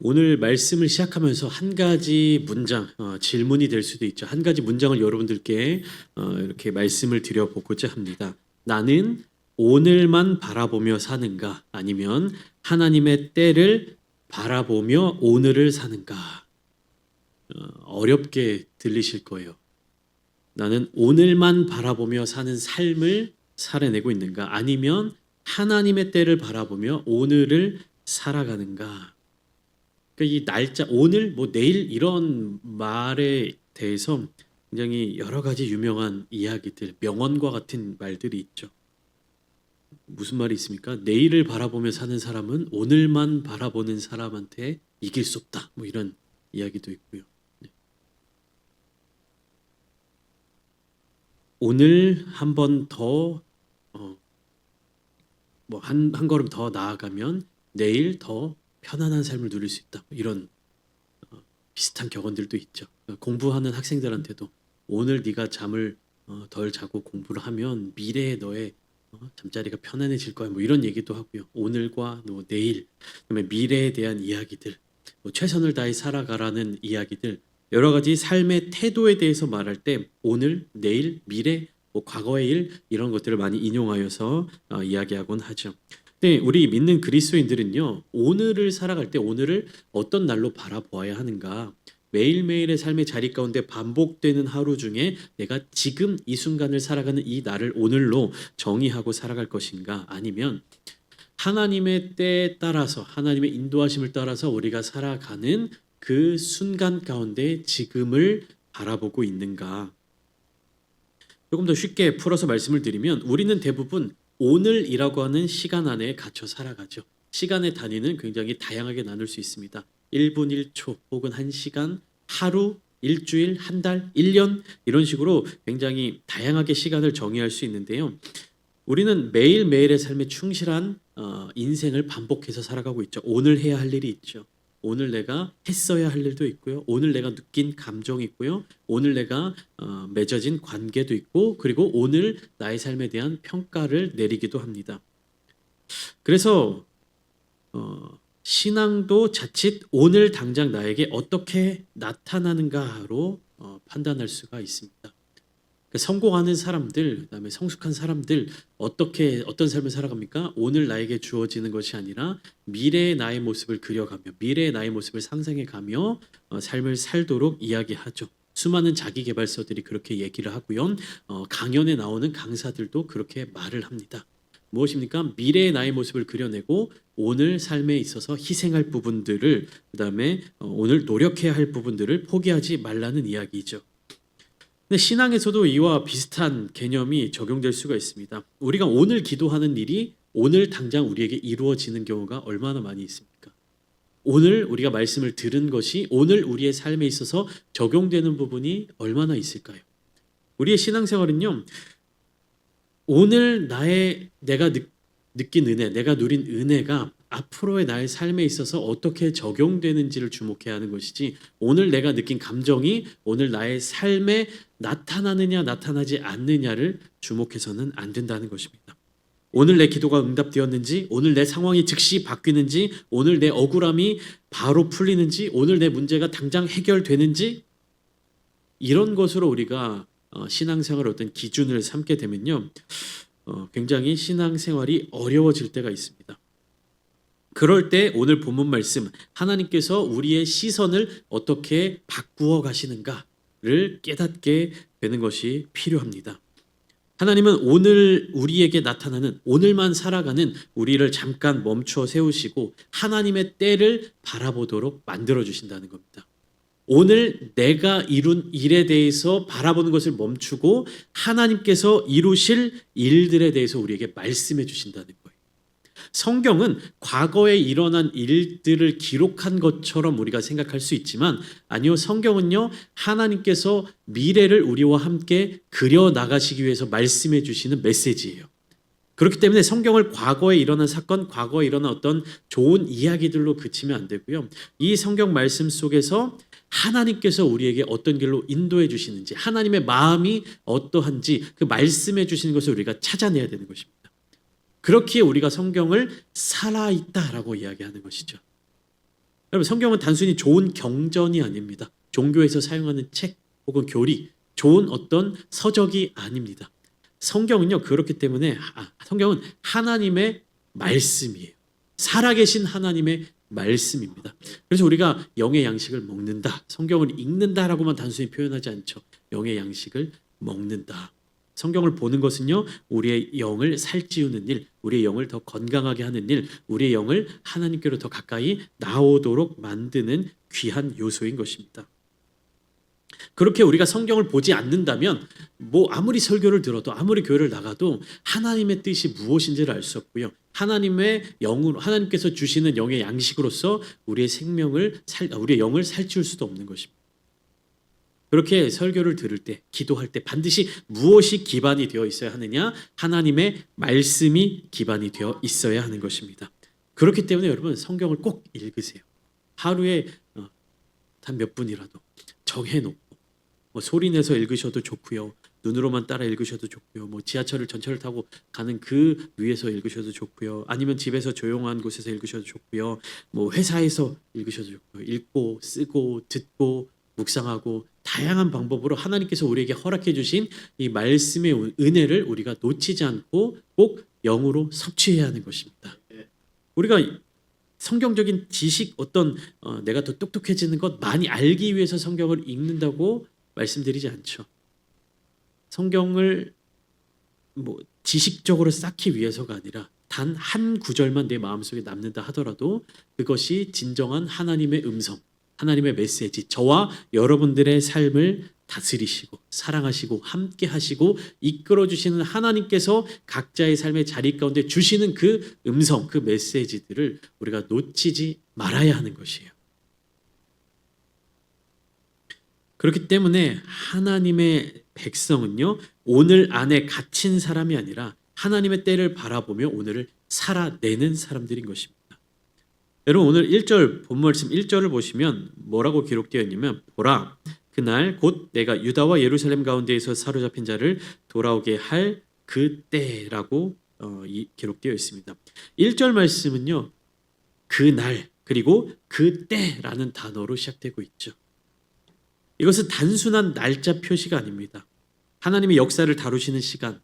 오늘 말씀을 시작하면서 한 가지 문장, 질문이 될 수도 있죠. 한 가지 문장을 여러분들께 이렇게 말씀을 드려보고자 합니다. 나는 오늘만 바라보며 사는가? 아니면 하나님의 때를 바라보며 오늘을 사는가? 어렵게 들리실 거예요. 나는 오늘만 바라보며 사는 삶을 살아내고 있는가? 아니면 하나님의 때를 바라보며 오늘을 살아가는가? 이 날짜, 오늘, 내일 이런 말에 대해서 굉장히 여러 가지 유명한 이야기들, 명언과 같은 말들이 있죠. 무슨 말이 있습니까? 내일을 바라보며 사는 사람은 오늘만 바라보는 사람한테 이길 수 없다. 이런 이야기도 있고요. 네. 오늘 한 번 더, 한 걸음 더 나아가면 내일 더 편안한 삶을 누릴 수 있다. 이런 비슷한 격언들도 있죠. 공부하는 학생들한테도 오늘 네가 잠을 덜 자고 공부를 하면 미래에 너의 잠자리가 편안해질 거야. 이런 얘기도 하고요. 오늘과 내일, 그다음에 미래에 대한 이야기들, 최선을 다해 살아가라는 이야기들, 여러 가지 삶의 태도에 대해서 말할 때 오늘, 내일, 미래, 과거의 일 이런 것들을 많이 인용하여서 이야기하곤 하죠. 네, 우리 믿는 그리스도인들은요, 오늘을 살아갈 때 오늘을 어떤 날로 바라보아야 하는가? 매일매일의 삶의 자리 가운데 반복되는 하루 중에 내가 지금 이 순간을 살아가는 이 날을 오늘로 정의하고 살아갈 것인가? 아니면 하나님의 때에 따라서, 하나님의 인도하심을 따라서 우리가 살아가는 그 순간 가운데 지금을 바라보고 있는가? 조금 더 쉽게 풀어서 말씀을 드리면 우리는 대부분 오늘이라고 하는 시간 안에 갇혀 살아가죠. 시간의 단위는 굉장히 다양하게 나눌 수 있습니다. 1분 1초 혹은 1시간, 하루, 일주일, 한 달, 1년 이런 식으로 굉장히 다양하게 시간을 정의할 수 있는데요. 우리는 매일매일의 삶에 충실한 인생을 반복해서 살아가고 있죠. 오늘 해야 할 일이 있죠. 오늘 내가 했어야 할 일도 있고요. 오늘 내가 느낀 감정이 있고요. 오늘 내가 맺어진 관계도 있고, 그리고 오늘 나의 삶에 대한 평가를 내리기도 합니다. 그래서 신앙도 자칫 오늘 당장 나에게 어떻게 나타나는가로 판단할 수가 있습니다. 성공하는 사람들, 그다음에 성숙한 사람들 어떤 삶을 살아갑니까? 오늘 나에게 주어지는 것이 아니라 미래의 나의 모습을 그려가며 미래의 나의 모습을 상상해가며 삶을 살도록 이야기하죠. 수많은 자기계발서들이 그렇게 얘기를 하고요. 강연에 나오는 강사들도 그렇게 말을 합니다. 무엇입니까? 미래의 나의 모습을 그려내고 오늘 삶에 있어서 희생할 부분들을, 그다음에 오늘 노력해야 할 부분들을 포기하지 말라는 이야기죠. 근데 신앙에서도 이와 비슷한 개념이 적용될 수가 있습니다. 우리가 오늘 기도하는 일이 오늘 당장 우리에게 이루어지는 경우가 얼마나 많이 있습니까? 오늘 우리가 말씀을 들은 것이 오늘 우리의 삶에 있어서 적용되는 부분이 얼마나 있을까요? 우리의 신앙생활은요, 오늘 내가 느낀 은혜, 내가 누린 은혜가 앞으로의 나의 삶에 있어서 어떻게 적용되는지를 주목해야 하는 것이지, 오늘 내가 느낀 감정이 오늘 나의 삶에 나타나느냐 나타나지 않느냐를 주목해서는 안 된다는 것입니다. 오늘 내 기도가 응답되었는지, 오늘 내 상황이 즉시 바뀌는지, 오늘 내 억울함이 바로 풀리는지, 오늘 내 문제가 당장 해결되는지, 이런 것으로 우리가 신앙생활의 어떤 기준을 삼게 되면요, 굉장히 신앙생활이 어려워질 때가 있습니다. 그럴 때 오늘 본문 말씀, 하나님께서 우리의 시선을 어떻게 바꾸어 가시는가를 깨닫게 되는 것이 필요합니다. 하나님은 오늘 우리에게 나타나는, 오늘만 살아가는 우리를 잠깐 멈춰 세우시고 하나님의 때를 바라보도록 만들어 주신다는 겁니다. 오늘 내가 이룬 일에 대해서 바라보는 것을 멈추고 하나님께서 이루실 일들에 대해서 우리에게 말씀해 주신다는 거예요. 성경은 과거에 일어난 일들을 기록한 것처럼 우리가 생각할 수 있지만, 아니요, 성경은요, 하나님께서 미래를 우리와 함께 그려 나가시기 위해서 말씀해 주시는 메시지예요. 그렇기 때문에 성경을 과거에 일어난 사건, 과거에 일어난 어떤 좋은 이야기들로 그치면 안 되고요. 이 성경 말씀 속에서 하나님께서 우리에게 어떤 길로 인도해 주시는지, 하나님의 마음이 어떠한지 그 말씀해 주시는 것을 우리가 찾아내야 되는 것입니다. 그렇기에 우리가 성경을 살아있다라고 이야기하는 것이죠. 여러분 성경은 단순히 좋은 경전이 아닙니다. 종교에서 사용하는 책 혹은 교리, 좋은 어떤 서적이 아닙니다. 성경은요 그렇기 때문에 성경은 하나님의 말씀이에요. 살아계신 하나님의 말씀입니다. 그래서 우리가 영의 양식을 먹는다, 성경을 읽는다라고만 단순히 표현하지 않죠. 영의 양식을 먹는다. 성경을 보는 것은요 우리의 영을 살찌우는 일, 우리의 영을 더 건강하게 하는 일, 우리의 영을 하나님께로 더 가까이 나오도록 만드는 귀한 요소인 것입니다. 그렇게 우리가 성경을 보지 않는다면 아무리 설교를 들어도 아무리 교회를 나가도 하나님의 뜻이 무엇인지를 알 수 없고요. 하나님의 영으로, 하나님께서 주시는 영의 양식으로서 우리의 우리의 영을 살찌울 수도 없는 것입니다. 그렇게 설교를 들을 때, 기도할 때 반드시 무엇이 기반이 되어 있어야 하느냐? 하나님의 말씀이 기반이 되어 있어야 하는 것입니다. 그렇기 때문에 여러분 성경을 꼭 읽으세요. 하루에 단 몇 분이라도 정해놓고 소리 내서 읽으셔도 좋고요. 눈으로만 따라 읽으셔도 좋고요. 지하철을 전철을 타고 가는 그 위에서 읽으셔도 좋고요. 아니면 집에서 조용한 곳에서 읽으셔도 좋고요. 회사에서 읽으셔도 좋고요. 읽고 쓰고 듣고 묵상하고 다양한 방법으로 하나님께서 우리에게 허락해 주신 이 말씀의 은혜를 우리가 놓치지 않고 꼭 영으로 섭취해야 하는 것입니다. 우리가 성경적인 지식 내가 더 똑똑해지는 것 많이 알기 위해서 성경을 읽는다고 말씀드리지 않죠. 성경을 지식적으로 쌓기 위해서가 아니라 단 한 구절만 내 마음속에 남는다 하더라도 그것이 진정한 하나님의 음성, 하나님의 메시지, 저와 여러분들의 삶을 다스리시고 사랑하시고 함께 하시고 이끌어 주시는 하나님께서 각자의 삶의 자리 가운데 주시는 그 음성, 그 메시지들을 우리가 놓치지 말아야 하는 것이에요. 그렇기 때문에 하나님의 백성은요 오늘 안에 갇힌 사람이 아니라 하나님의 때를 바라보며 오늘을 살아내는 사람들인 것입니다. 여러분 오늘 1절 본말씀 1절을 보시면 뭐라고 기록되어 있냐면 보라 그날 곧 내가 유다와 예루살렘 가운데에서 사로잡힌 자를 돌아오게 할 그때라고 기록되어 있습니다. 1절 말씀은요 그날 그리고 그때라는 단어로 시작되고 있죠. 이것은 단순한 날짜 표시가 아닙니다. 하나님의 역사를 다루시는 시간,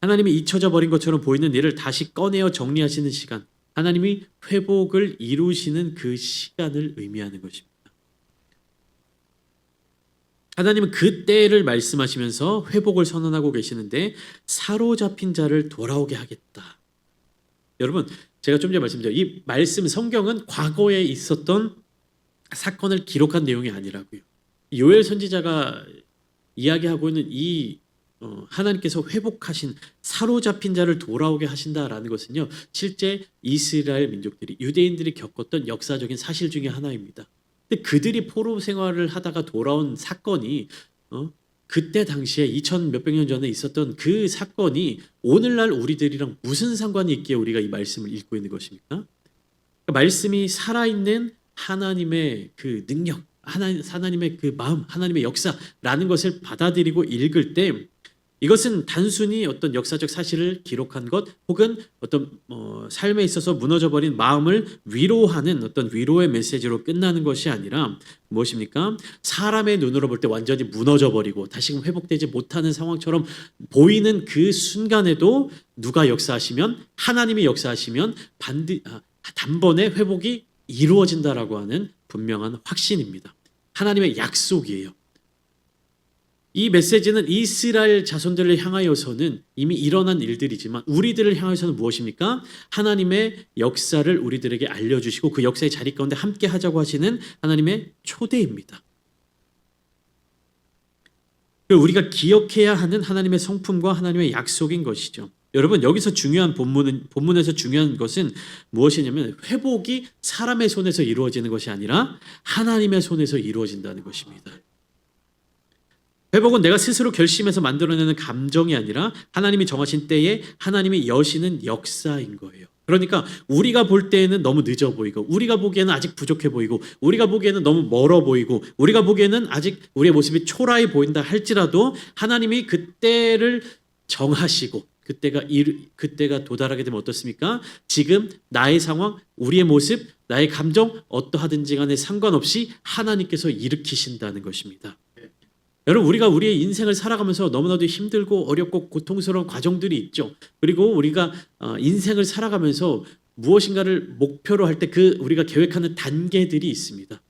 하나님이 잊혀져 버린 것처럼 보이는 일을 다시 꺼내어 정리하시는 시간, 하나님이 회복을 이루시는 그 시간을 의미하는 것입니다. 하나님은 그 때를 말씀하시면서 회복을 선언하고 계시는데 사로잡힌 자를 돌아오게 하겠다. 여러분 제가 좀 전에 말씀드린 이 말씀 성경은 과거에 있었던 사건을 기록한 내용이 아니라고요. 요엘 선지자가 이야기하고 있는 이 하나님께서 회복하신 사로잡힌 자를 돌아오게 하신다라는 것은요. 실제 이스라엘 민족들이 유대인들이 겪었던 역사적인 사실 중에 하나입니다. 근데 그들이 포로 생활을 하다가 돌아온 사건이 그때 당시에 2000 몇백 년 전에 있었던 그 사건이 오늘날 우리들이랑 무슨 상관이 있기에 우리가 이 말씀을 읽고 있는 것입니까? 그러니까 말씀이 살아있는 하나님의 그 능력, 하나님의 그 마음, 하나님의 역사라는 것을 받아들이고 읽을 때 이것은 단순히 어떤 역사적 사실을 기록한 것 혹은 어떤 삶에 있어서 무너져버린 마음을 위로하는 어떤 위로의 메시지로 끝나는 것이 아니라 무엇입니까? 사람의 눈으로 볼 때 완전히 무너져버리고 다시금 회복되지 못하는 상황처럼 보이는 그 순간에도 누가 역사하시면 하나님이 역사하시면 단번에 회복이 이루어진다라고 하는 분명한 확신입니다. 하나님의 약속이에요. 이 메시지는 이스라엘 자손들을 향하여서는 이미 일어난 일들이지만 우리들을 향하여서는 무엇입니까? 하나님의 역사를 우리들에게 알려주시고 그 역사의 자리 가운데 함께 하자고 하시는 하나님의 초대입니다. 우리가 기억해야 하는 하나님의 성품과 하나님의 약속인 것이죠. 여러분 여기서 중요한 본문에서 중요한 것은 무엇이냐면 회복이 사람의 손에서 이루어지는 것이 아니라 하나님의 손에서 이루어진다는 것입니다. 회복은 내가 스스로 결심해서 만들어내는 감정이 아니라 하나님이 정하신 때에 하나님이 여시는 역사인 거예요. 그러니까 우리가 볼 때에는 너무 늦어 보이고 우리가 보기에는 아직 부족해 보이고 우리가 보기에는 너무 멀어 보이고 우리가 보기에는 아직 우리의 모습이 초라해 보인다 할지라도 하나님이 그때를 정하시고 그때가 도달하게 되면 어떻습니까? 지금 나의 상황, 우리의 모습, 나의 감정 어떠하든지 간에 상관없이 하나님께서 일으키신다는 것입니다. 여러분, 우리가 우리의 인생을 살아가면서 너무나도 힘들고 어렵고 고통스러운 과정들이 있죠. 그리고 우리가 인생을 살아가면서 무엇인가를 목표로 할 때 우리가 계획하는 단계들이 있습니다.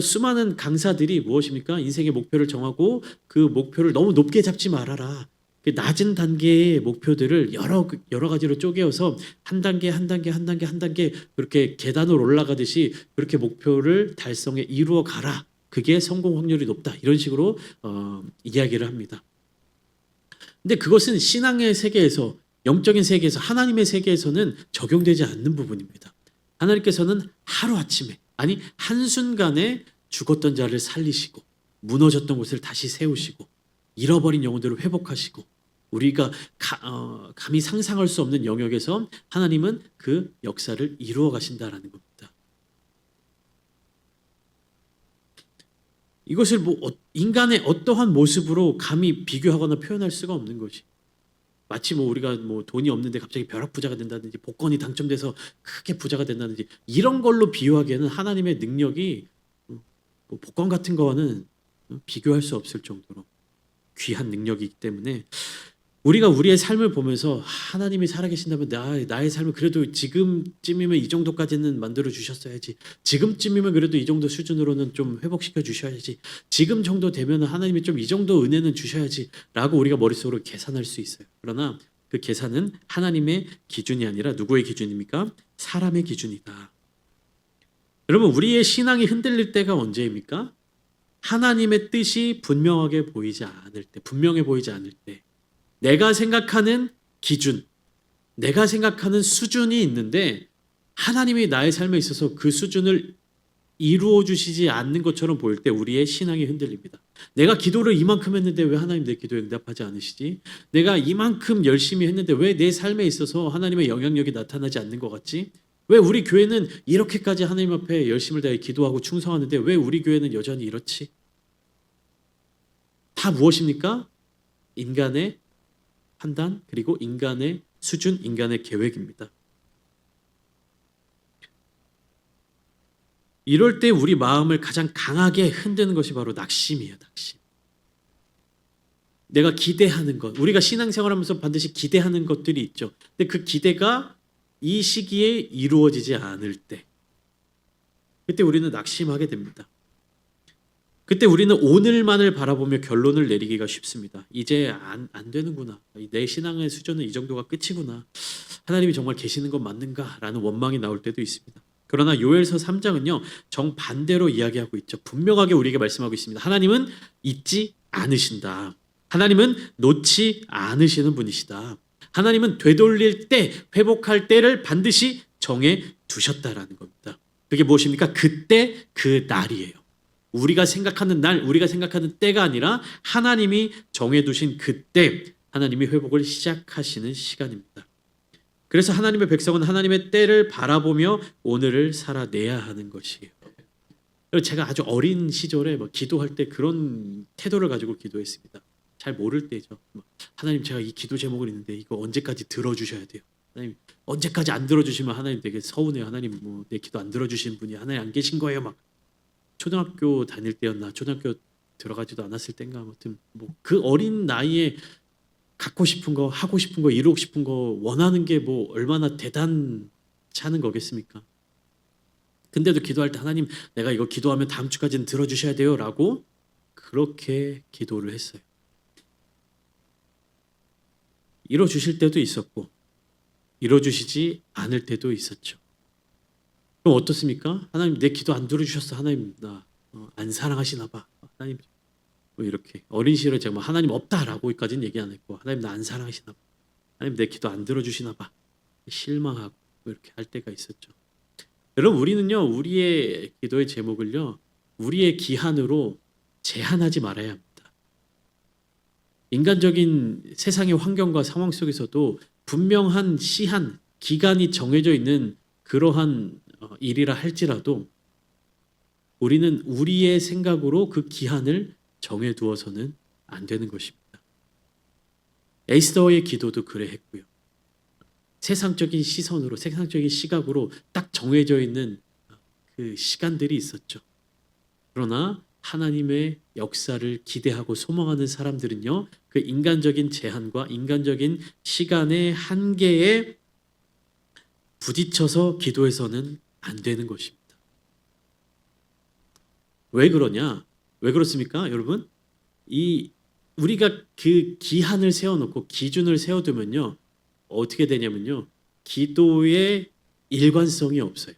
수많은 강사들이 무엇입니까? 인생의 목표를 정하고 그 목표를 너무 높게 잡지 말아라. 그 낮은 단계의 목표들을 여러 가지로 쪼개어서 한 단계 한 단계 한 단계 한 단계 그렇게 계단으로 올라가듯이 그렇게 목표를 달성해 이루어 가라. 그게 성공 확률이 높다. 이런 식으로 이야기를 합니다. 근데 그것은 신앙의 세계에서, 영적인 세계에서, 하나님의 세계에서는 적용되지 않는 부분입니다. 하나님께서는 하루아침에, 아니 한순간에 죽었던 자를 살리시고 무너졌던 곳을 다시 세우시고 잃어버린 영혼들을 회복하시고 우리가 감히 상상할 수 없는 영역에서 하나님은 그 역사를 이루어 가신다라는 겁니다. 이것을 인간의 어떠한 모습으로 감히 비교하거나 표현할 수가 없는 것이, 마치 우리가 돈이 없는데 갑자기 벼락부자가 된다든지 복권이 당첨돼서 크게 부자가 된다든지 이런 걸로 비유하기에는 하나님의 능력이 복권 같은 거와는 비교할 수 없을 정도로 귀한 능력이기 때문에 우리가 우리의 삶을 보면서 하나님이 살아계신다면 나의 삶을 그래도 지금쯤이면 이 정도까지는 만들어 주셨어야지, 지금쯤이면 그래도 이 정도 수준으로는 좀 회복시켜 주셔야지, 지금 정도 되면 하나님이 좀 이 정도 은혜는 주셔야지 라고 우리가 머릿속으로 계산할 수 있어요. 그러나 그 계산은 하나님의 기준이 아니라 누구의 기준입니까? 사람의 기준이다. 여러분, 우리의 신앙이 흔들릴 때가 언제입니까? 하나님의 뜻이 분명해 보이지 않을 때, 내가 생각하는 기준, 내가 생각하는 수준이 있는데 하나님이 나의 삶에 있어서 그 수준을 이루어 주시지 않는 것처럼 보일 때 우리의 신앙이 흔들립니다. 내가 기도를 이만큼 했는데 왜 하나님 내 기도에 응답하지 않으시지? 내가 이만큼 열심히 했는데 왜 내 삶에 있어서 하나님의 영향력이 나타나지 않는 것 같지? 왜 우리 교회는 이렇게까지 하나님 앞에 열심을 다해 기도하고 충성하는데 왜 우리 교회는 여전히 이렇지? 다 무엇입니까? 인간의 판단, 그리고 인간의 수준, 인간의 계획입니다. 이럴 때 우리 마음을 가장 강하게 흔드는 것이 바로 낙심이에요. 낙심. 내가 기대하는 것, 우리가 신앙생활하면서 반드시 기대하는 것들이 있죠. 근데 그 기대가 이 시기에 이루어지지 않을 때, 그때 우리는 낙심하게 됩니다. 그때 우리는 오늘만을 바라보며 결론을 내리기가 쉽습니다. 이제 안 되는구나. 내 신앙의 수준은 이 정도가 끝이구나. 하나님이 정말 계시는 건 맞는가라는 원망이 나올 때도 있습니다. 그러나 요엘서 3장은요. 정반대로 이야기하고 있죠. 분명하게 우리에게 말씀하고 있습니다. 하나님은 잊지 않으신다. 하나님은 놓지 않으시는 분이시다. 하나님은 되돌릴 때, 회복할 때를 반드시 정해 두셨다라는 겁니다. 그게 무엇입니까? 그때 그 날이에요. 우리가 생각하는 날, 우리가 생각하는 때가 아니라 하나님이 정해두신 그때 하나님이 회복을 시작하시는 시간입니다. 그래서 하나님의 백성은 하나님의 때를 바라보며 오늘을 살아내야 하는 것이에요. 제가 아주 어린 시절에 기도할 때 그런 태도를 가지고 기도했습니다. 잘 모를 때죠. 하나님, 제가 이 기도 제목을 있는데 이거 언제까지 들어주셔야 돼요? 하나님, 언제까지 안 들어주시면 하나님 되게 서운해요. 하나님, 내 기도 안 들어주시는 분이 하나님 안 계신 거예요. 초등학교 다닐 때였나, 초등학교 들어가지도 않았을 때인가, 아무튼 그 어린 나이에 갖고 싶은 거, 하고 싶은 거, 이루고 싶은 거, 원하는 게 얼마나 대단치 않은 거겠습니까? 근데도 기도할 때 하나님, 내가 이거 기도하면 다음 주까지는 들어주셔야 돼요 라고 그렇게 기도를 했어요. 이뤄주실 때도 있었고 이뤄주시지 않을 때도 있었죠. 그럼 어떻습니까? 하나님, 내 기도 안 들어주셨어. 하나님, 나 안 사랑하시나 봐. 하나님, 이렇게 어린 시절에 제가 하나님 없다라고까지는 얘기 안 했고, 하나님 나 안 사랑하시나 봐. 하나님, 내 기도 안 들어주시나 봐. 실망하고 이렇게 할 때가 있었죠. 여러분, 우리는요, 우리의 기도의 제목을요, 우리의 기한으로 제한하지 말아야 합니다. 인간적인 세상의 환경과 상황 속에서도 분명한 시한, 기간이 정해져 있는 그러한 일이라 할지라도 우리는 우리의 생각으로 그 기한을 정해두어서는 안 되는 것입니다. 에스더의 기도도 그래 했고요. 세상적인 시선으로, 세상적인 시각으로 딱 정해져 있는 그 시간들이 있었죠. 그러나 하나님의 역사를 기대하고 소망하는 사람들은요, 그 인간적인 제한과 인간적인 시간의 한계에 부딪혀서 기도해서는 안 되는 것입니다. 왜 그러냐? 왜 그렇습니까, 여러분? 우리가 그 기한을 세워놓고 기준을 세워두면요, 어떻게 되냐면요, 기도의 일관성이 없어요.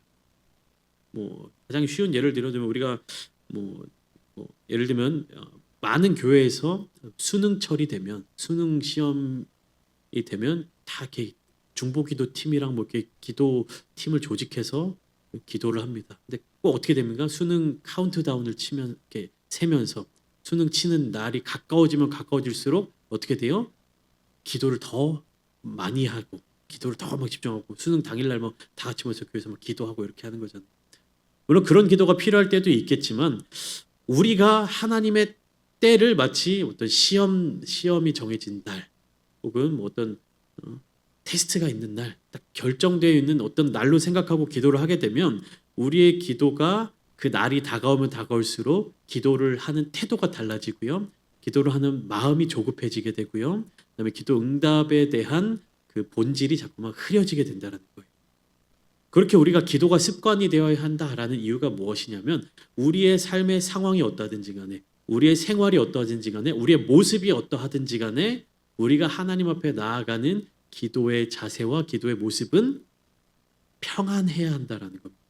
가장 쉬운 예를 들어두면 우리가 예를 들면 많은 교회에서 수능철이 되면, 수능 시험이 되면 다 이렇게 중보기도 팀이랑 이렇게 기도 팀을 조직해서 기도를 합니다. 근데 꼭 어떻게 됩니까? 수능 카운트다운을 치면 이렇게 세면서 수능 치는 날이 가까워지면 가까워질수록 어떻게 돼요? 기도를 더 많이 하고, 기도를 더 막 집중하고, 수능 당일날 다 같이 모여서 교회에서 기도하고 이렇게 하는 거잖아요. 물론 그런 기도가 필요할 때도 있겠지만, 우리가 하나님의 때를 마치 어떤 시험이 정해진 날, 혹은 어떤 테스트가 있는 날, 딱 결정되어 있는 어떤 날로 생각하고 기도를 하게 되면 우리의 기도가 그 날이 다가오면 다가올수록 기도를 하는 태도가 달라지고요. 기도를 하는 마음이 조급해지게 되고요. 그다음에 기도 응답에 대한 그 본질이 자꾸만 흐려지게 된다는 거예요. 그렇게 우리가 기도가 습관이 되어야 한다라는 이유가 무엇이냐면, 우리의 삶의 상황이 어떠하든지 간에, 우리의 생활이 어떠하든지 간에, 우리의 모습이 어떠하든지 간에 우리가 하나님 앞에 나아가는 기도의 자세와 기도의 모습은 평안해야 한다라는 겁니다.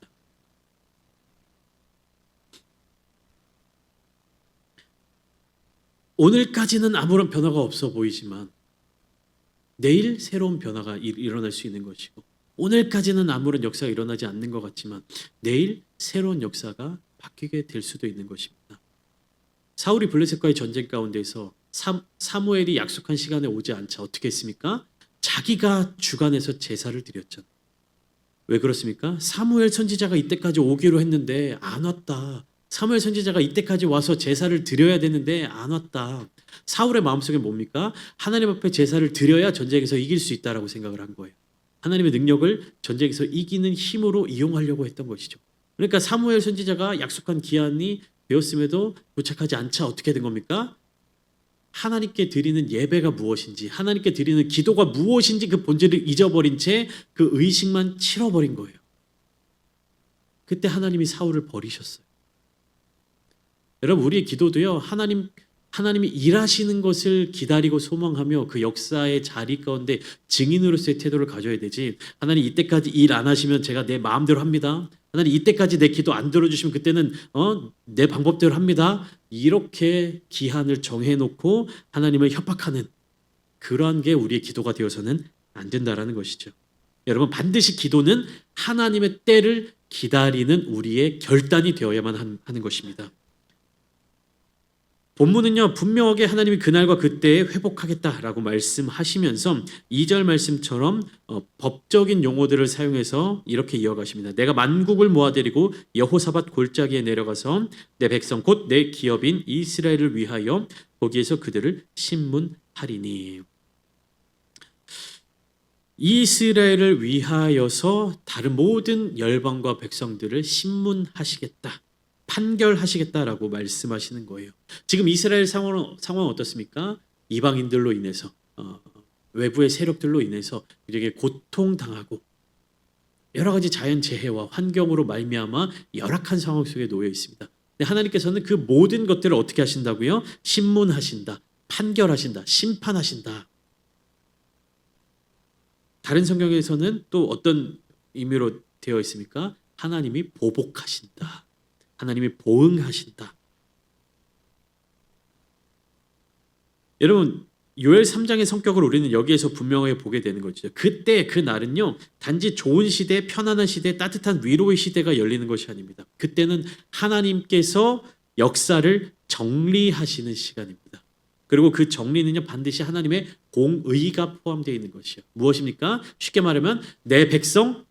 오늘까지는 아무런 변화가 없어 보이지만 내일 새로운 변화가 일어날 수 있는 것이고, 오늘까지는 아무런 역사가 일어나지 않는 것 같지만 내일 새로운 역사가 바뀌게 될 수도 있는 것입니다. 사울이 블레셋과의 전쟁 가운데서 사무엘이 약속한 시간에 오지 않자 어떻게 했습니까? 자기가 주관해서 제사를 드렸잖아요. 왜 그렇습니까? 사무엘 선지자가 이때까지 오기로 했는데 안 왔다. 사무엘 선지자가 이때까지 와서 제사를 드려야 되는데 안 왔다. 사울의 마음속에 뭡니까? 하나님 앞에 제사를 드려야 전쟁에서 이길 수 있다라고 생각을 한 거예요. 하나님의 능력을 전쟁에서 이기는 힘으로 이용하려고 했던 것이죠. 그러니까 사무엘 선지자가 약속한 기한이 되었음에도 도착하지 않자 어떻게 된 겁니까? 하나님께 드리는 예배가 무엇인지, 하나님께 드리는 기도가 무엇인지 그 본질을 잊어버린 채 그 의식만 치러버린 거예요. 그때 하나님이 사울을 버리셨어요. 여러분, 우리의 기도도요, 하나님이 일하시는 것을 기다리고 소망하며 그 역사의 자리 가운데 증인으로서의 태도를 가져야 되지, 하나님 이때까지 일 안 하시면 제가 내 마음대로 합니다. 하나님 이때까지 내 기도 안 들어주시면 그때는 내 방법대로 합니다. 이렇게 기한을 정해놓고 하나님을 협박하는 그러한 게 우리의 기도가 되어서는 안 된다라는 것이죠. 여러분, 반드시 기도는 하나님의 때를 기다리는 우리의 결단이 되어야만 하는 것입니다. 본문은요, 분명하게 하나님이 그날과 그때에 회복하겠다라고 말씀하시면서 2절 말씀처럼 법적인 용어들을 사용해서 이렇게 이어가십니다. 내가 만국을 모아들이고 여호사밧 골짜기에 내려가서 내 백성 곧 내 기업인 이스라엘을 위하여 거기에서 그들을 신문하리니. 이스라엘을 위하여서 다른 모든 열방과 백성들을 신문하시겠다, 판결하시겠다라고 말씀하시는 거예요. 지금 이스라엘 상황은 어떻습니까? 이방인들로 인해서, 외부의 세력들로 인해서 되게 고통당하고 여러 가지 자연재해와 환경으로 말미암아 열악한 상황 속에 놓여 있습니다. 근데 하나님께서는 그 모든 것들을 어떻게 하신다고요? 신문하신다, 판결하신다, 심판하신다. 다른 성경에서는 또 어떤 의미로 되어 있습니까? 하나님이 보복하신다, 하나님이 보응하신다. 여러분, 요엘 3장의 성격을 우리는 여기에서 분명하게 보게 되는 거죠. 그때 그 날은요, 단지 좋은 시대, 편안한 시대, 따뜻한 위로의 시대가 열리는 것이 아닙니다. 그때는 하나님께서 역사를 정리하시는 시간입니다. 그리고 그 정리는요, 반드시 하나님의 공의가 포함되어 있는 것이요. 무엇입니까? 쉽게 말하면 내 백성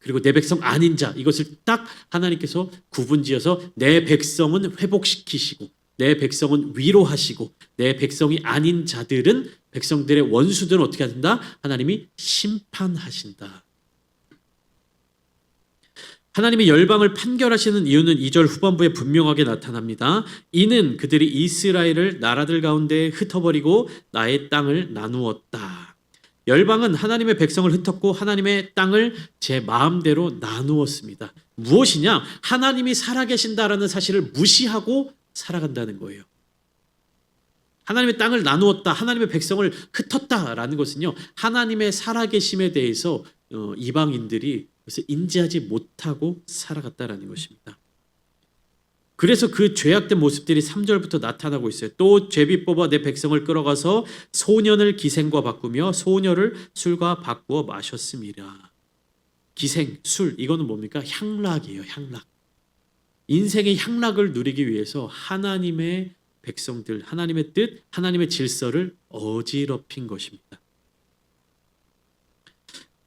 그리고 내 백성 아닌 자, 이것을 딱 하나님께서 구분지어서 내 백성은 회복시키시고 내 백성은 위로하시고 내 백성이 아닌 자들은 백성들의 원수들은 어떻게 한다? 하나님이 심판하신다. 하나님이 열방을 판결하시는 이유는 2절 후반부에 분명하게 나타납니다. 이는 그들이 이스라엘을 나라들 가운데 흩어버리고 나의 땅을 나누었다. 열방은 하나님의 백성을 흩었고 하나님의 땅을 제 마음대로 나누었습니다. 무엇이냐? 하나님이 살아계신다라는 사실을 무시하고 살아간다는 거예요. 하나님의 땅을 나누었다, 하나님의 백성을 흩었다라는 것은요, 하나님의 살아계심에 대해서 이방인들이 그래서 인지하지 못하고 살아갔다라는 것입니다. 그래서 그 죄악된 모습들이 3절부터 나타나고 있어요. 또 제비 뽑아 내 백성을 끌어가서 소년을 기생과 바꾸며 소녀를 술과 바꾸어 마셨음이라. 기생, 술, 이거는 뭡니까? 향락이에요. 향락. 인생의 향락을 누리기 위해서 하나님의 백성들, 하나님의 뜻, 하나님의 질서를 어지럽힌 것입니다.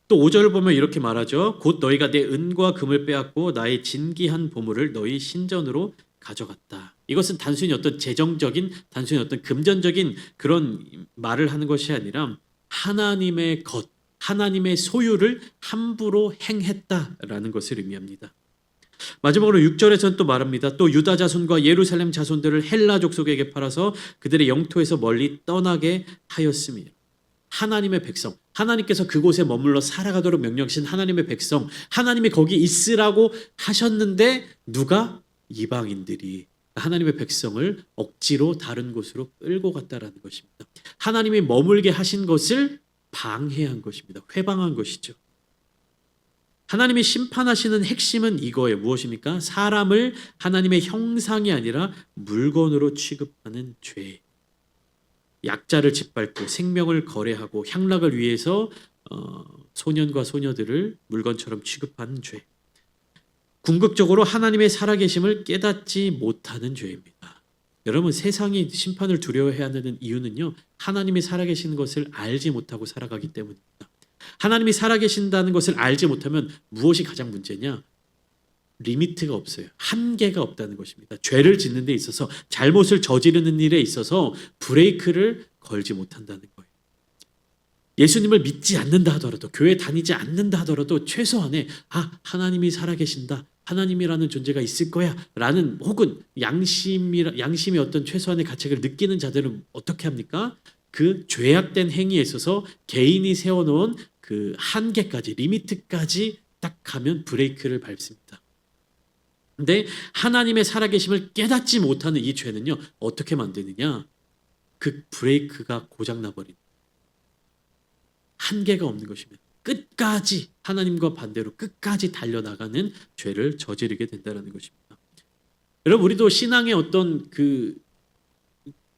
또 5절을 보면 이렇게 말하죠. 곧 너희가 내 은과 금을 빼앗고 나의 진귀한 보물을 너희 신전으로 가져갔다. 이것은 단순히 어떤 재정적인, 단순히 어떤 금전적인 그런 말을 하는 것이 아니라 하나님의 것, 하나님의 소유를 함부로 행했다라는 것을 의미합니다. 마지막으로 6절에서는 또 말합니다. 또 유다 자손과 예루살렘 자손들을 헬라 족속에게 팔아서 그들의 영토에서 멀리 떠나게 하였습니다. 하나님의 백성, 하나님께서 그곳에 머물러 살아가도록 명령하신 하나님의 백성, 하나님이 거기 있으라고 하셨는데 누가? 이방인들이 하나님의 백성을 억지로 다른 곳으로 끌고 갔다라는 것입니다. 하나님이 머물게 하신 것을 방해한 것입니다. 회방한 것이죠. 하나님이 심판하시는 핵심은 이거예요. 무엇입니까? 사람을 하나님의 형상이 아니라 물건으로 취급하는 죄. 약자를 짓밟고 생명을 거래하고 향락을 위해서 소년과 소녀들을 물건처럼 취급하는 죄. 궁극적으로 하나님의 살아계심을 깨닫지 못하는 죄입니다. 여러분, 세상이 심판을 두려워해야 하는 이유는요, 하나님이 살아계신 것을 알지 못하고 살아가기 때문입니다. 하나님이 살아계신다는 것을 알지 못하면 무엇이 가장 문제냐? 리미트가 없어요. 한계가 없다는 것입니다. 죄를 짓는 데 있어서, 잘못을 저지르는 일에 있어서 브레이크를 걸지 못한다는 거예요. 예수님을 믿지 않는다 하더라도, 교회 다니지 않는다 하더라도 최소한의 하나님이 살아계신다, 하나님이라는 존재가 있을 거야 라는, 혹은 양심의 어떤 최소한의 가책을 느끼는 자들은 어떻게 합니까? 그 죄악된 행위에 있어서 개인이 세워놓은 그 한계까지, 리미트까지 딱 가면 브레이크를 밟습니다. 근데 하나님의 살아계심을 깨닫지 못하는 이 죄는요, 어떻게 만드느냐? 그 브레이크가 고장나버린, 한계가 없는 것입니다. 끝까지 하나님과 반대로 끝까지 달려나가는 죄를 저지르게 된다는 것입니다. 여러분, 우리도 신앙의 어떤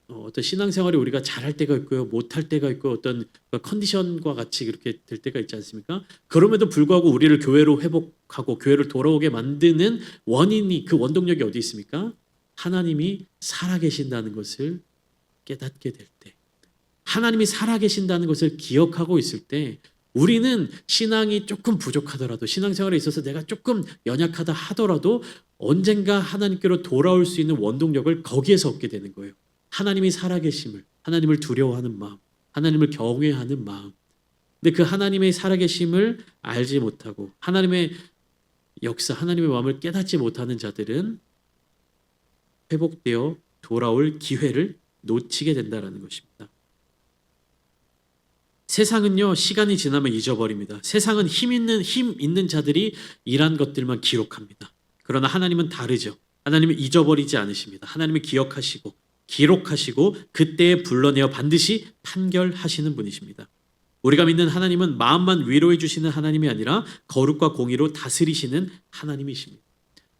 어떤 신앙생활이 우리가 잘할 때가 있고요, 못할 때가 있고, 어떤 컨디션과 같이 그렇게 될 때가 있지 않습니까? 그럼에도 불구하고 우리를 교회로 회복하고 교회를 돌아오게 만드는 원인이, 그 원동력이 어디 있습니까? 하나님이 살아계신다는 것을 깨닫게 될 때, 하나님이 살아계신다는 것을 기억하고 있을 때, 우리는 신앙이 조금 부족하더라도, 신앙생활에 있어서 내가 조금 연약하다 하더라도 언젠가 하나님께로 돌아올 수 있는 원동력을 거기에서 얻게 되는 거예요. 하나님이 살아계심을, 하나님을 두려워하는 마음, 하나님을 경외하는 마음. 근데 그 하나님의 살아계심을 알지 못하고 하나님의 역사, 하나님의 마음을 깨닫지 못하는 자들은 회복되어 돌아올 기회를 놓치게 된다는 것입니다. 세상은요, 시간이 지나면 잊어버립니다. 세상은 힘 있는 자들이 일한 것들만 기록합니다. 그러나 하나님은 다르죠. 하나님은 잊어버리지 않으십니다. 하나님은 기억하시고 기록하시고 그때에 불러내어 반드시 판결하시는 분이십니다. 우리가 믿는 하나님은 마음만 위로해 주시는 하나님이 아니라 거룩과 공의로 다스리시는 하나님이십니다.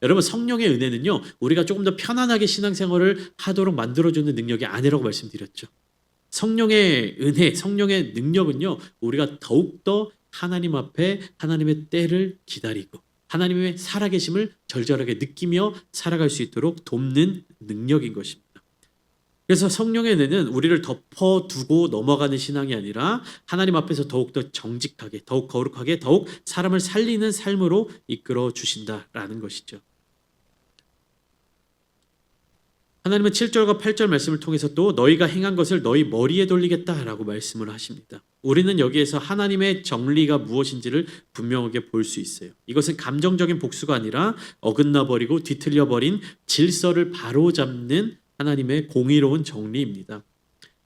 여러분, 성령의 은혜는요, 우리가 조금 더 편안하게 신앙생활을 하도록 만들어주는 능력이 아니라고 말씀드렸죠. 성령의 은혜, 성령의 능력은요, 우리가 더욱더 하나님 앞에 하나님의 때를 기다리고 하나님의 살아계심을 절절하게 느끼며 살아갈 수 있도록 돕는 능력인 것입니다. 그래서 성령의 은혜는 우리를 덮어두고 넘어가는 신앙이 아니라 하나님 앞에서 더욱더 정직하게, 더욱 거룩하게, 더욱 사람을 살리는 삶으로 이끌어 주신다라는 것이죠. 하나님은 7절과 8절 말씀을 통해서 또 너희가 행한 것을 너희 머리에 돌리겠다라고 말씀을 하십니다. 우리는 여기에서 하나님의 정리가 무엇인지를 분명하게 볼 수 있어요. 이것은 감정적인 복수가 아니라 어긋나버리고 뒤틀려버린 질서를 바로잡는 하나님의 공의로운 정리입니다.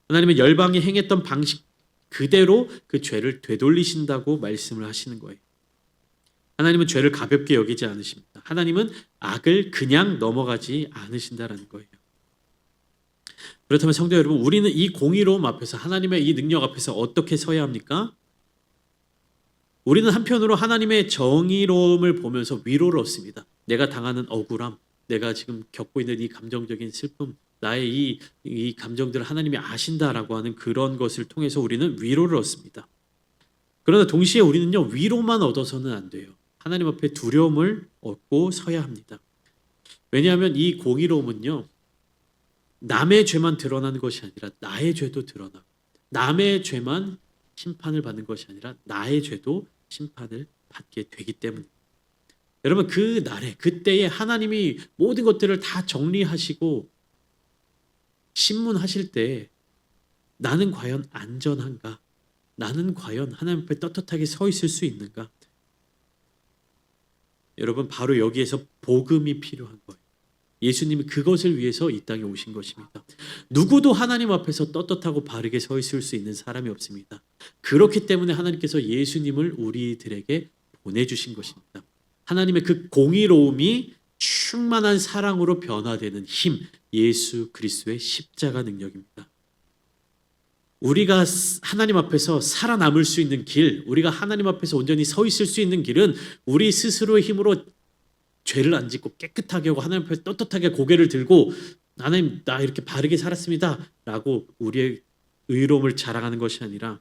하나님은 열방이 행했던 방식 그대로 그 죄를 되돌리신다고 말씀을 하시는 거예요. 하나님은 죄를 가볍게 여기지 않으십니다. 하나님은 악을 그냥 넘어가지 않으신다라는 거예요. 그렇다면 성도 여러분, 우리는 이 공의로움 앞에서 하나님의 이 능력 앞에서 어떻게 서야 합니까? 우리는 한편으로 하나님의 정의로움을 보면서 위로를 얻습니다. 내가 당하는 억울함, 내가 지금 겪고 있는 이 감정적인 슬픔, 나의 이 감정들을 하나님이 아신다라고 하는 그런 것을 통해서 우리는 위로를 얻습니다. 그러나 동시에 우리는요, 위로만 얻어서는 안 돼요. 하나님 앞에 두려움을 얻고 서야 합니다. 왜냐하면 이 공의로움은요, 남의 죄만 드러나는 것이 아니라 나의 죄도 드러나고, 남의 죄만 심판을 받는 것이 아니라 나의 죄도 심판을 받게 되기 때문입니다. 여러분, 그 날에 그때에 하나님이 모든 것들을 다 정리하시고 신문하실 때 나는 과연 안전한가? 나는 과연 하나님 앞에 떳떳하게 서 있을 수 있는가? 여러분, 바로 여기에서 복음이 필요한 거예요. 예수님이 그것을 위해서 이 땅에 오신 것입니다. 누구도 하나님 앞에서 떳떳하고 바르게 서 있을 수 있는 사람이 없습니다. 그렇기 때문에 하나님께서 예수님을 우리들에게 보내주신 것입니다. 하나님의 그 공의로움이 충만한 사랑으로 변화되는 힘, 예수 그리스도의 십자가 능력입니다. 우리가 하나님 앞에서 살아남을 수 있는 길, 우리가 하나님 앞에서 온전히 서 있을 수 있는 길은 우리 스스로의 힘으로 죄를 안 짓고 깨끗하게 하고 하나님 앞에 떳떳하게 고개를 들고 하나님, 나 이렇게 바르게 살았습니다 라고 우리의 의로움을 자랑하는 것이 아니라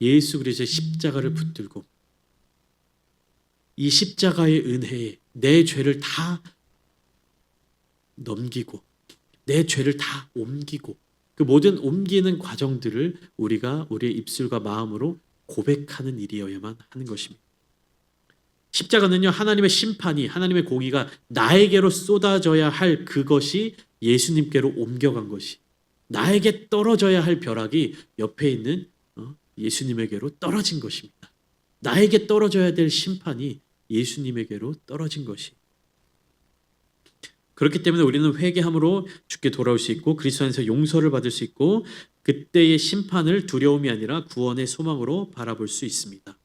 예수 그리스도의 십자가를 붙들고 이 십자가의 은혜에 내 죄를 다 넘기고 내 죄를 다 옮기고 그 모든 옮기는 과정들을 우리가 우리의 입술과 마음으로 고백하는 일이어야만 하는 것입니다. 십자가는요, 하나님의 심판이, 하나님의 공의가 나에게로 쏟아져야 할 그것이 예수님께로 옮겨간 것이, 나에게 떨어져야 할 벼락이 옆에 있는 예수님에게로 떨어진 것입니다. 나에게 떨어져야 될 심판이 예수님에게로 떨어진 것이. 그렇기 때문에 우리는 회개함으로 주께 돌아올 수 있고 그리스도 안에서 용서를 받을 수 있고 그때의 심판을 두려움이 아니라 구원의 소망으로 바라볼 수 있습니다.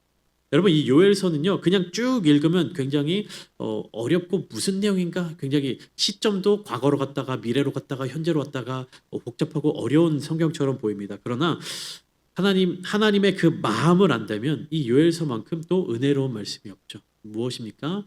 여러분, 이 요엘서는요, 그냥 쭉 읽으면 굉장히 어렵고 무슨 내용인가 굉장히 시점도 과거로 갔다가 미래로 갔다가 현재로 갔다가 복잡하고 어려운 성경처럼 보입니다. 그러나 하나님의 그 마음을 안다면 이 요엘서만큼 또 은혜로운 말씀이 없죠. 무엇입니까?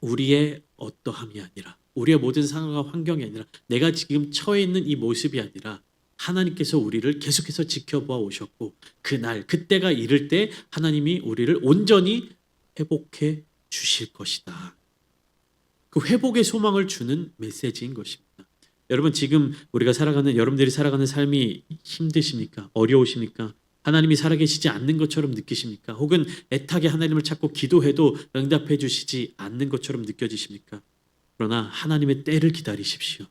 우리의 어떠함이 아니라, 우리의 모든 상황과 환경이 아니라, 내가 지금 처해 있는 이 모습이 아니라 하나님께서 우리를 계속해서 지켜보아 오셨고 그날 그때가 이를 때 하나님이 우리를 온전히 회복해 주실 것이다. 그 회복의 소망을 주는 메시지인 것입니다. 여러분, 지금 여러분들이 살아가는 삶이 힘드십니까? 어려우십니까? 하나님이 살아계시지 않는 것처럼 느끼십니까? 혹은 애타게 하나님을 찾고 기도해도 응답해 주시지 않는 것처럼 느껴지십니까? 그러나 하나님의 때를 기다리십시오.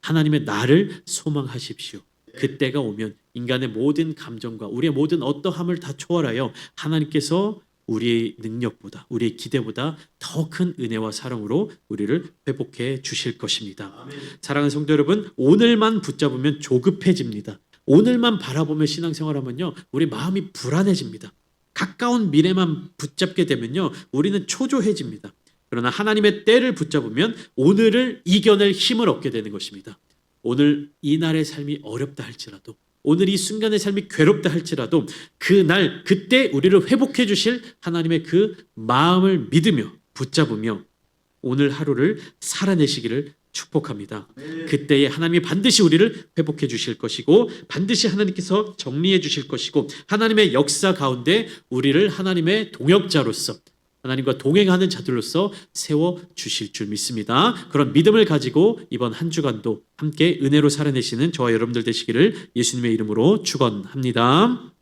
하나님의 날을 소망하십시오. 그때가 오면 인간의 모든 감정과 우리의 모든 어떠함을 다 초월하여 하나님께서 우리의 능력보다, 우리의 기대보다 더 큰 은혜와 사랑으로 우리를 회복해 주실 것입니다. 아멘. 사랑하는 성도 여러분, 오늘만 붙잡으면 조급해집니다. 오늘만 바라보며 신앙생활하면요, 우리 마음이 불안해집니다. 가까운 미래만 붙잡게 되면요, 우리는 초조해집니다. 그러나 하나님의 때를 붙잡으면 오늘을 이겨낼 힘을 얻게 되는 것입니다. 오늘 이 날의 삶이 어렵다 할지라도, 오늘 이 순간의 삶이 괴롭다 할지라도 그날 그때 우리를 회복해 주실 하나님의 그 마음을 믿으며 붙잡으며 오늘 하루를 살아내시기를 축복합니다. 그때에 하나님이 반드시 우리를 회복해 주실 것이고 반드시 하나님께서 정리해 주실 것이고 하나님의 역사 가운데 우리를 하나님의 동역자로서, 하나님과 동행하는 자들로서 세워주실 줄 믿습니다. 그런 믿음을 가지고 이번 한 주간도 함께 은혜로 살아내시는 저와 여러분들 되시기를 예수님의 이름으로 축원합니다.